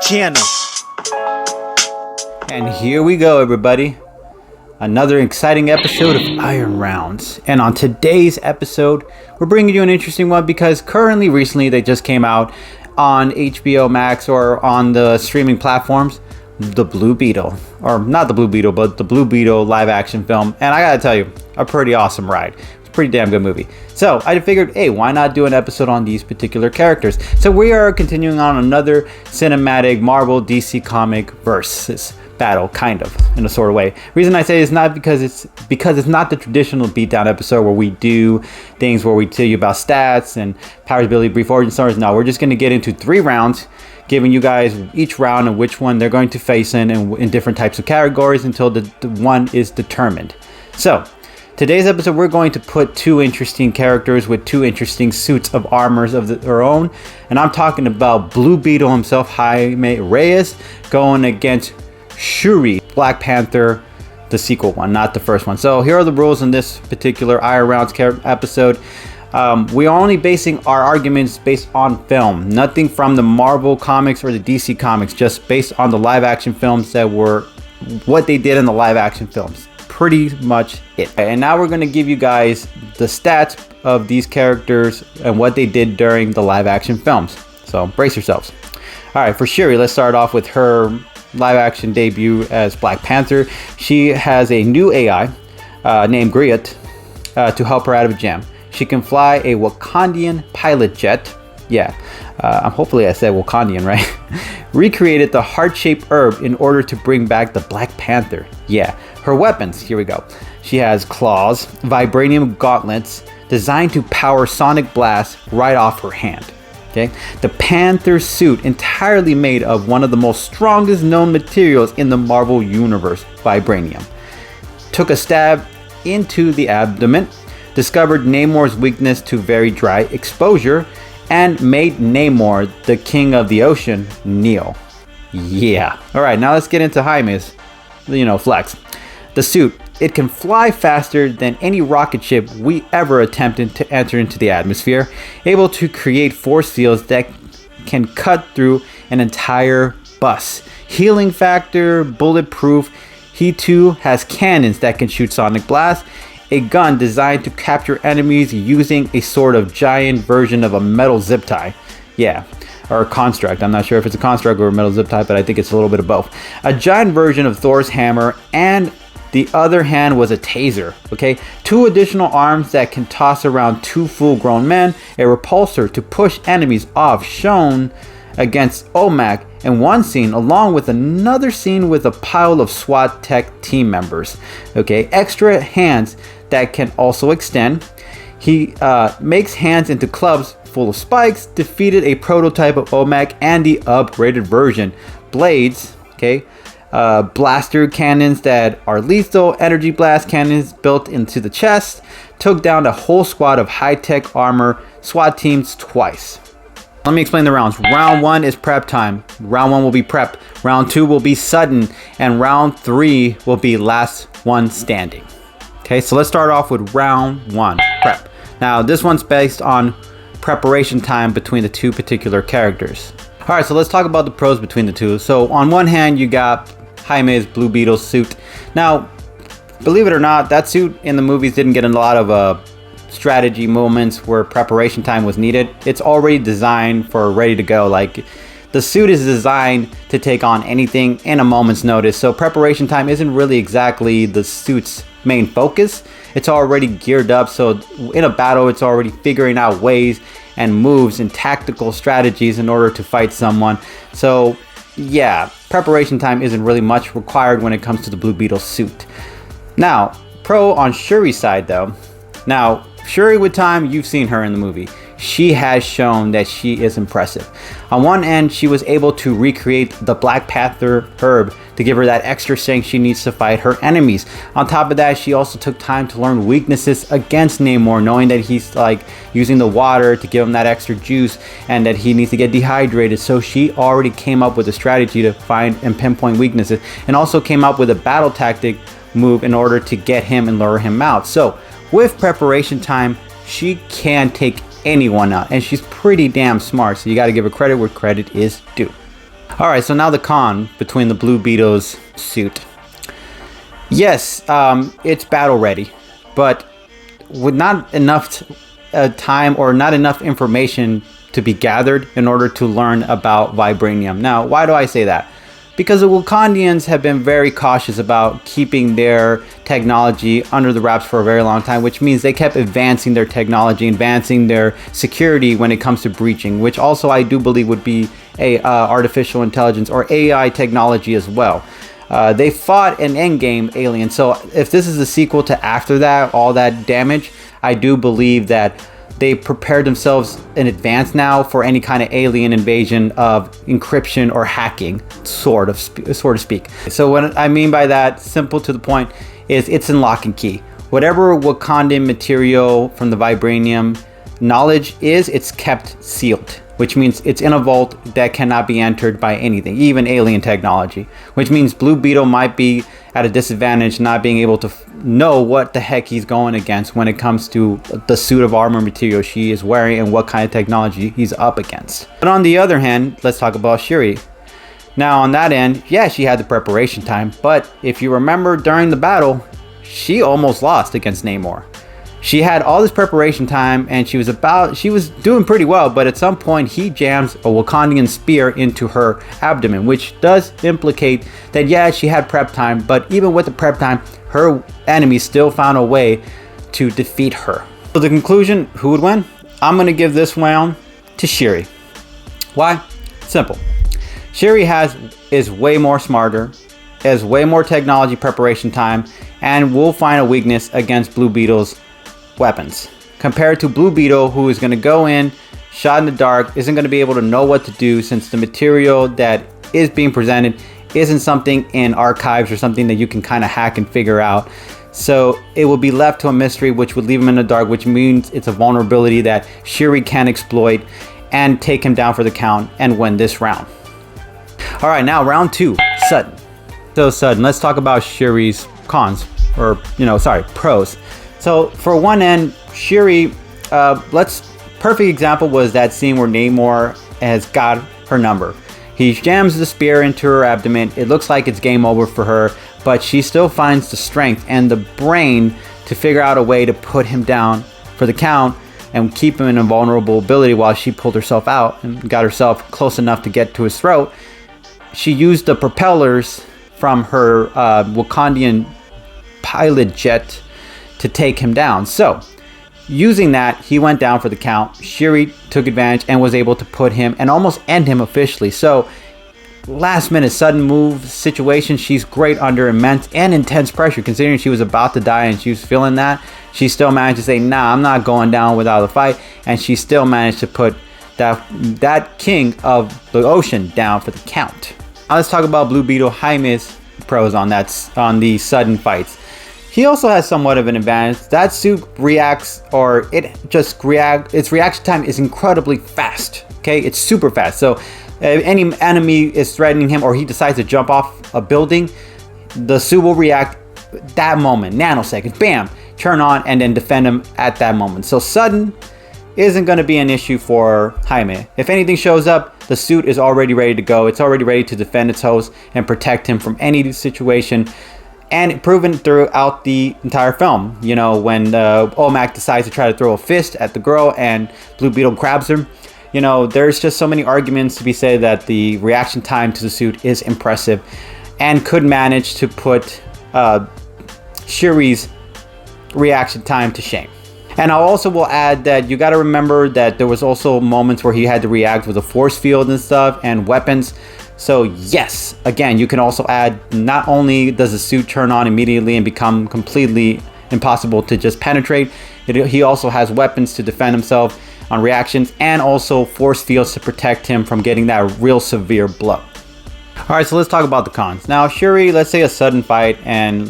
channel. And here we go, everybody. Another exciting episode of Iron Rounds. And on today's episode, we're bringing you an interesting one because recently they just came out on HBO Max or on the streaming platforms. The Blue Beetle, or not the Blue Beetle, but the Blue Beetle live action film. And I gotta tell you, a pretty awesome ride. It's a pretty damn good movie. So I figured, hey, why not do an episode on these particular characters? So we are continuing on another cinematic Marvel DC comic versus battle, kind of, in a sort of way. Reason I say it's not because it's not the traditional beatdown episode where we do things where we tell you about stats and powers, ability, brief origin stories. No, we're just going to get into 3 rounds, giving you guys each round and which one they're going to face in different types of categories until the one is determined. So today's episode, we're going to put 2 interesting characters with 2 interesting suits of armors of their own, and I'm talking about Blue Beetle himself, Jaime Reyes, going against Shuri, Black Panther, the sequel one, not the first one. So here are the rules in this particular Iron Rounds episode. We are only basing our arguments based on film, nothing from the Marvel comics or the DC comics, just based on the live action films that were what they did in the live action films. Pretty much it. And now we're going to give you guys the stats of these characters and what they did during the live action films. So brace yourselves. All right, for Shuri, let's start off with her live action debut as Black Panther. She has a new AI named Griot to help her out of a jam. She can fly a Wakandian pilot jet. Yeah, hopefully I said Wakandian right. Recreated the heart-shaped herb in order to bring back the Black Panther. Yeah, her weapons, here we go. She has claws, vibranium gauntlets designed to power sonic blasts right off her hand. Okay, the Panther suit, entirely made of one of the most strongest known materials in the Marvel universe, vibranium. Took a stab into the abdomen, discovered Namor's weakness to very dry exposure, and made Namor, the king of the ocean, kneel. Yeah. Alright, now let's get into Jaime's, flex. The suit, it can fly faster than any rocket ship we ever attempted to enter into the atmosphere, able to create force fields that can cut through an entire bus. Healing factor, bulletproof. He too has cannons that can shoot sonic blasts, a gun designed to capture enemies using a sort of giant version of a metal zip tie. Yeah, or a construct. I'm not sure if it's a construct or a metal zip tie, but I think it's a little bit of both. A giant version of Thor's hammer, and the other hand was a taser. Okay, 2 additional arms that can toss around 2 full-grown men, a repulsor to push enemies off, shown against OMAC in one scene, along with another scene with a pile of SWAT tech team members. Okay, extra hands that can also extend. He makes hands into clubs full of spikes, defeated a prototype of OMAC and the upgraded version. Blades, okay, blaster cannons that are lethal, energy blast cannons built into the chest, took down a whole squad of high-tech armor SWAT teams twice. Let me explain the rounds. Round 1 is prep time. Round 1 will be prep. Round 2 will be sudden, and round 3 will be last one standing. Okay, so let's start off with round 1, prep. Now, this one's based on preparation time between the 2 particular characters. All right, so let's talk about the pros between the 2. So on one hand, you got Jaime's Blue Beetle suit. Now, believe it or not, that suit in the movies didn't get a lot of strategy moments where preparation time was needed. It's already designed for ready to go. Like, the suit is designed to take on anything in a moment's notice. So preparation time isn't really exactly the suit's main focus. It's already geared up. So in a battle, it's already figuring out ways and moves and tactical strategies in order to fight someone. So yeah, preparation time isn't really much required when it comes to the Blue Beetle suit. Now, pro on Shuri's side though. Now, Shuri, with time, you've seen her in the movie. She has shown that she is impressive. On one end, she was able to recreate the Black Panther herb to give her that extra strength she needs to fight her enemies. On top of that, she also took time to learn weaknesses against Namor, knowing that he's like using the water to give him that extra juice and that he needs to get dehydrated. So she already came up with a strategy to find and pinpoint weaknesses, and also came up with a battle tactic move in order to get him and lure him out. So with preparation time, she can take anyone out, and she's pretty damn smart, so you got to give her credit where credit is due. All right, so now the con between the Blue Beetle's suit. Yes, it's battle ready, but with not enough time or not enough information to be gathered in order to learn about vibranium. Now, why do I say that? Because the Wakandians have been very cautious about keeping their technology under the wraps for a very long time, which means they kept advancing their technology, advancing their security when it comes to breaching, which also I do believe would be a artificial intelligence or AI technology as well. They fought an endgame alien, so if this is a sequel to after that, all that damage, I do believe that they prepared themselves in advance now for any kind of alien invasion of encryption or hacking, sort of speak. So what I mean by that, simple to the point, is it's in lock and key. Whatever Wakandan material from the vibranium knowledge is, it's kept sealed, which means it's in a vault that cannot be entered by anything, even alien technology, which means Blue Beetle might be at a disadvantage not being able to know what the heck he's going against when it comes to the suit of armor material she is wearing and what kind of technology he's up against. But on the other hand, let's talk about Shuri. Now on that end, yeah, she had the preparation time, but if you remember during the battle, she almost lost against Namor. She had all this preparation time and she was doing pretty well, but at some point he jams a Wakandian spear into her abdomen, which does implicate that yeah, she had prep time, but even with the prep time, her enemies still found a way to defeat her. So the conclusion, who would win? I'm gonna give this round to Shuri. Why? Simple. Shuri is way more smarter, has way more technology preparation time, and will find a weakness against Blue Beetle's weapons compared to Blue Beetle, who is going to go in shot in the dark, isn't going to be able to know what to do since the material that is being presented isn't something in archives or something that you can kind of hack and figure out. So it will be left to a mystery, which would leave him in the dark, which means it's a vulnerability that Shuri can exploit and take him down for the count and win this round. All right, now round two, sudden. So sudden, let's talk about Shuri's cons, or pros. So for one end, Shuri, perfect example was that scene where Namor has got her number. He jams the spear into her abdomen. It looks like it's game over for her, but she still finds the strength and the brain to figure out a way to put him down for the count and keep him in a vulnerable ability while she pulled herself out and got herself close enough to get to his throat. She used the propellers from her Wakandian pilot jet to take him down. So using that, he went down for the count. Shuri took advantage and was able to put him and almost end him officially. So last minute sudden move situation, she's great under immense and intense pressure, considering she was about to die and she was feeling that. She still managed to say, nah, I'm not going down without a fight, and she still managed to put that king of the ocean down for the count. Now let's talk about Blue Beetle. Jaime's pros on the sudden fights. He also has somewhat of an advantage. That suit reacts, or its reaction time is incredibly fast. Okay, it's super fast. So if any enemy is threatening him or he decides to jump off a building, the suit will react that moment, nanoseconds, bam, turn on and then defend him at that moment. So sudden isn't going to be an issue for Jaime. If anything shows up, the suit is already ready to go. It's already ready to defend its host and protect him from any situation. And proven throughout the entire film. You know, when Omac decides to try to throw a fist at the girl and Blue Beetle grabs her. You know, there's just so many arguments to be said that the reaction time to the suit is impressive and could manage to put Shuri's reaction time to shame. And I also will add that you got to remember that there was also moments where he had to react with a force field and stuff and weapons. So yes, again, you can also add, not only does the suit turn on immediately and become completely impossible to just penetrate, he also has weapons to defend himself on reactions and also force fields to protect him from getting that real severe blow. All right, so let's talk about the cons. Now, Shuri, let's say a sudden fight and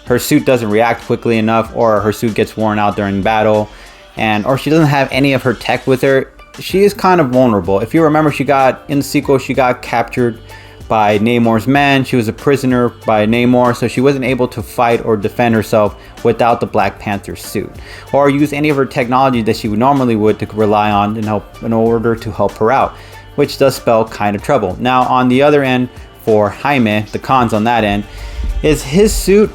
her suit doesn't react quickly enough, or her suit gets worn out during battle, or she doesn't have any of her tech with her. She is kind of vulnerable. If you remember, in the sequel, she got captured by Namor's men. She was a prisoner by Namor, so she wasn't able to fight or defend herself without the Black Panther suit, or use any of her technology that she would normally to rely on in order to help her out. which does spell kind of trouble. Now, on the other end, for Jaime, the cons on that end, is his suit.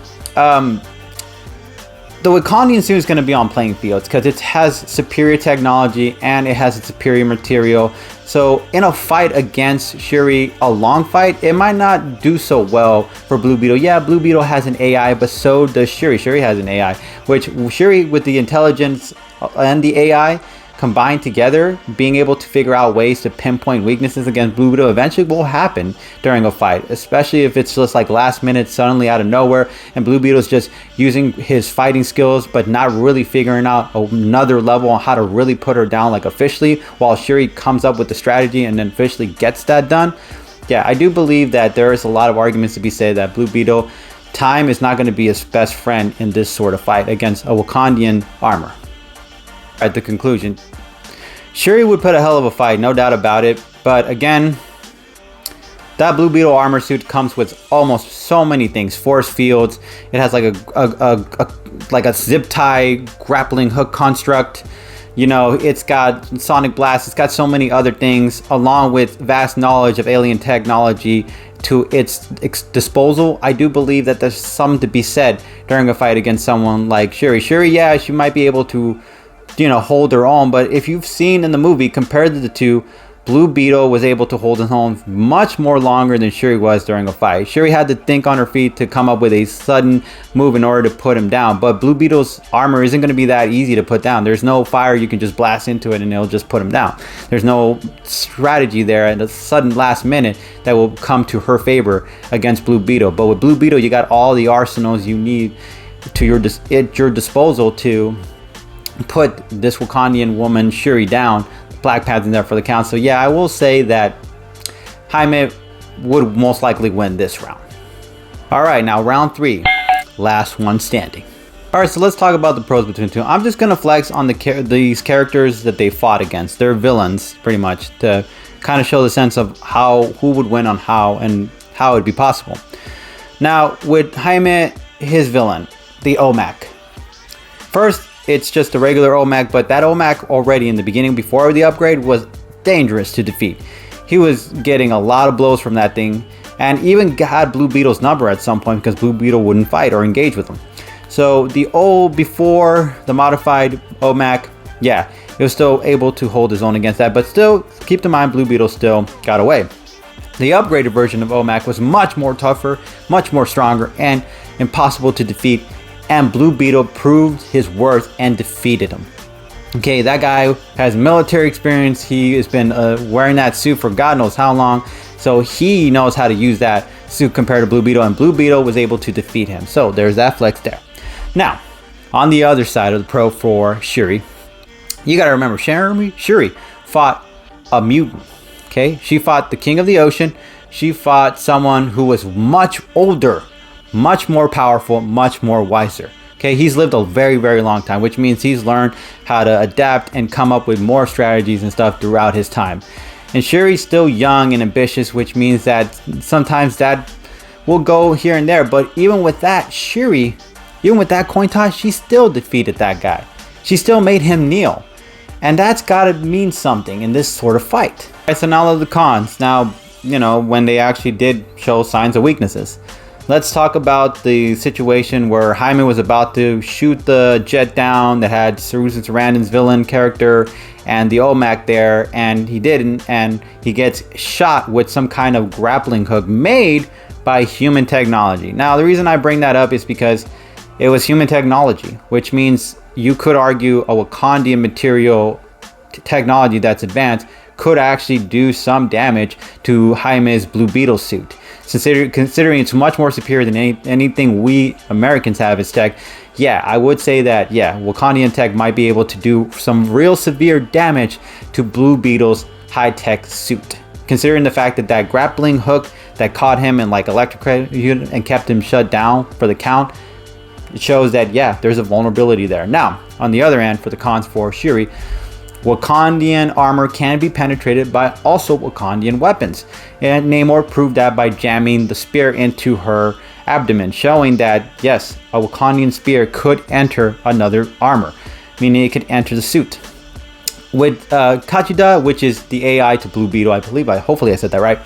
The Wakandian suit is going to be on playing fields because it has superior technology and it has a superior material. So in a fight against Shuri, a long fight, it might not do so well for Blue Beetle. Yeah, Blue Beetle has an AI, but so does Shuri. Shuri has an AI, which Shuri, with the intelligence and the AI combined together, being able to figure out ways to pinpoint weaknesses against Blue Beetle eventually will happen during a fight, especially if it's just like last minute, suddenly out of nowhere, and Blue Beetle's just using his fighting skills but not really figuring out another level on how to really put her down like officially, while Shuri comes up with the strategy and then officially gets that done. Yeah, I do believe that there is a lot of arguments to be said that Blue Beetle, time is not going to be his best friend in this sort of fight against a Wakandian armor. At the conclusion, Shuri would put a hell of a fight, no doubt about it. But again, that Blue Beetle armor suit comes with almost so many things. Force fields. It has like a zip tie grappling hook construct. You know, it's got sonic blast. It's got so many other things, along with vast knowledge of alien technology to its disposal. I do believe that there's something to be said during a fight against someone like Shuri. Shuri, yeah, she might be able to, you know, hold her own, but if you've seen in the movie, compared to the two, Blue Beetle was able to hold his own much more longer than Shuri was during a fight. Shuri had to think on her feet to come up with a sudden move in order to put him down, but Blue Beetle's armor isn't going to be that easy to put down. There's no fire you can just blast into it and it'll just put him down. There's no strategy there at a sudden last minute that will come to her favor against Blue Beetle. But with Blue Beetle, you got all the arsenals you need to at your disposal to put this Wakandian woman Shuri down. Black Panther there for the count. So yeah, I will say that Jaime would most likely win this round. All right, now round 3, last one standing. All right, so let's talk about the pros between the two. I'm just gonna flex on these characters that they fought against. They're villains, pretty much, to kind of show the sense of who would win on how and how it'd be possible. Now with Jaime, his villain, the OMAC. First, it's just a regular OMAC, but that OMAC already in the beginning, before the upgrade, was dangerous to defeat. He was getting a lot of blows from that thing, and even got Blue Beetle's number at some point because Blue Beetle wouldn't fight or engage with him. So the old, before the modified OMAC, yeah, he was still able to hold his own against that, but still, keep in mind, Blue Beetle still got away. The upgraded version of OMAC was much more tougher, much more stronger, and impossible to defeat. And Blue Beetle proved his worth and defeated him. Okay, that guy has military experience. He has been wearing that suit for God knows how long. So he knows how to use that suit compared to Blue Beetle. And Blue Beetle was able to defeat him. So there's that flex there. Now, on the other side of the pro for Shuri, you got to remember, Shuri fought a mutant. Okay, she fought the King of the Ocean. She fought someone who was much older, much more powerful, much more wiser. Okay, he's lived a very, very long time, which means he's learned how to adapt and come up with more strategies and stuff throughout his time. And Shuri's still young and ambitious, which means that sometimes that will go here and there. But even with that, Shuri, even with that coin toss, she still defeated that guy. She still made him kneel. And that's gotta mean something in this sort of fight. All right, so now the cons. Now, you know, when they actually did show signs of weaknesses. Let's talk about the situation where Jaime was about to shoot the jet down that had Susan Sarandon's villain character and the OMAC there, and he didn't, and he gets shot with some kind of grappling hook made by human technology. Now, the reason I bring that up is because it was human technology, which means you could argue a Wakandian material technology that's advanced could actually do some damage to Jaime's Blue Beetle suit. Considering it's much more superior than anything we Americans have as tech, yeah, I would say that, yeah, Wakandian tech might be able to do some real severe damage to Blue Beetle's high-tech suit. Considering the fact that that grappling hook that caught him in like electric unit and kept him shut down for the count, it shows that, yeah, there's a vulnerability there. Now, on the other hand, for the cons for Shuri, Wakandian armor can be penetrated by also Wakandian weapons, and Namor proved that by jamming the spear into her abdomen, showing that yes, a Wakandian spear could enter another armor, meaning it could enter the suit. with Kachida, which is the AI to Blue Beetle, I believe. Hopefully I said that right.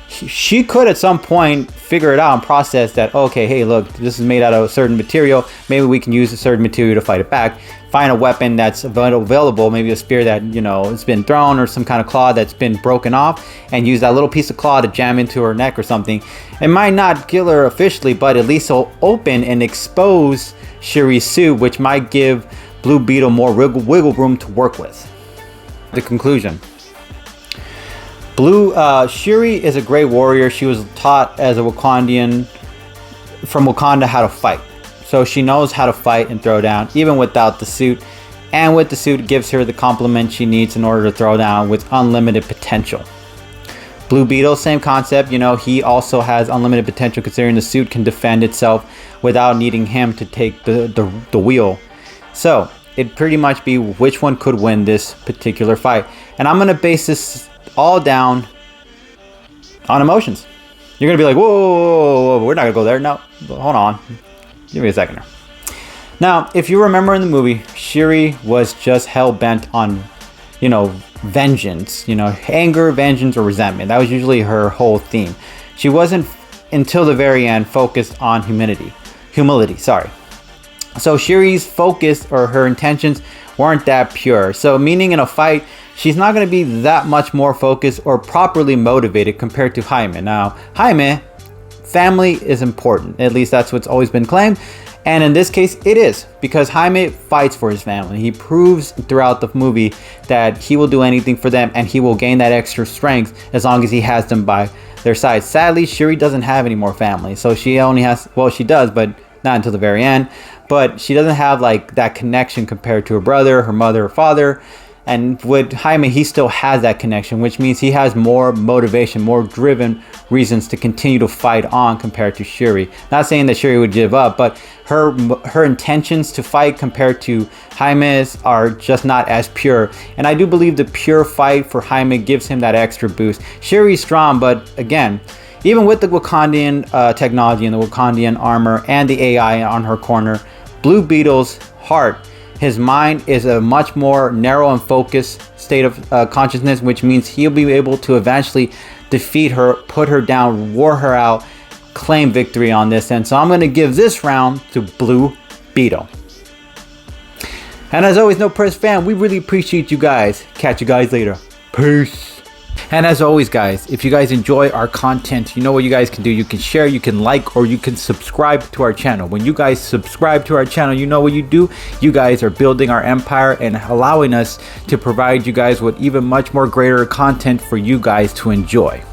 She could at some point figure it out and process that, okay, hey, look, this is made out of a certain material. Maybe we can use a certain material to fight it back. Find a weapon that's available, maybe a spear that, you know, it's been thrown, or some kind of claw that's been broken off, and use that little piece of claw to jam into her neck or something. It might not kill her officially, but at least it'll open and expose Shuri's suit, which might give Blue Beetle more wiggle room to work with. The conclusion. Shuri is a great warrior. She was taught as a Wakandian from Wakanda how to fight. So she knows how to fight and throw down, even without the suit. And with the suit, it gives her the complement she needs in order to throw down with unlimited potential. Blue Beetle, same concept. You know, he also has unlimited potential, considering the suit can defend itself without needing him to take the wheel. So it'd pretty much be which one could win this particular fight. And I'm going to base this all down on emotions. You're gonna be like, whoa, we're not gonna go there. No, hold on, give me a second here. Now, if you remember in the movie, Shuri was just hell-bent on, you know, vengeance, you know, anger, vengeance, or resentment. That was usually her whole theme. She wasn't, until the very end, focused on humility, sorry. So Shuri's focus, or her intentions, weren't that pure. So meaning in a fight, she's not going to be that much more focused or properly motivated compared to Jaime. Now, Jaime, family is important. At least that's what's always been claimed. And in this case, it is, because Jaime fights for his family. He proves throughout the movie that he will do anything for them, and he will gain that extra strength as long as he has them by their side. Sadly, Shuri doesn't have any more family. So she only has, well, she does, but not until the very end. But she doesn't have like that connection compared to her brother, her mother, her father. And with Jaime, he still has that connection, which means he has more motivation, more driven reasons to continue to fight on compared to Shuri. Not saying that Shuri would give up, but her intentions to fight compared to Jaime's are just not as pure. And I do believe the pure fight for Jaime gives him that extra boost. Shuri's strong, but again, even with the Wakandian technology and the Wakandian armor and the AI on her corner, Blue Beetle's heart, his mind, is a much more narrow and focused state of consciousness, which means he'll be able to eventually defeat her, put her down, war her out, claim victory on this. And so I'm going to give this round to Blue Beetle. And as always, No Press fam, we really appreciate you guys. Catch you guys later. Peace. And as always, guys, if you guys enjoy our content, you know what you guys can do. You can share, you can like, or you can subscribe to our channel. When you guys subscribe to our channel, you know what you do. You guys are building our empire and allowing us to provide you guys with even much more greater content for you guys to enjoy.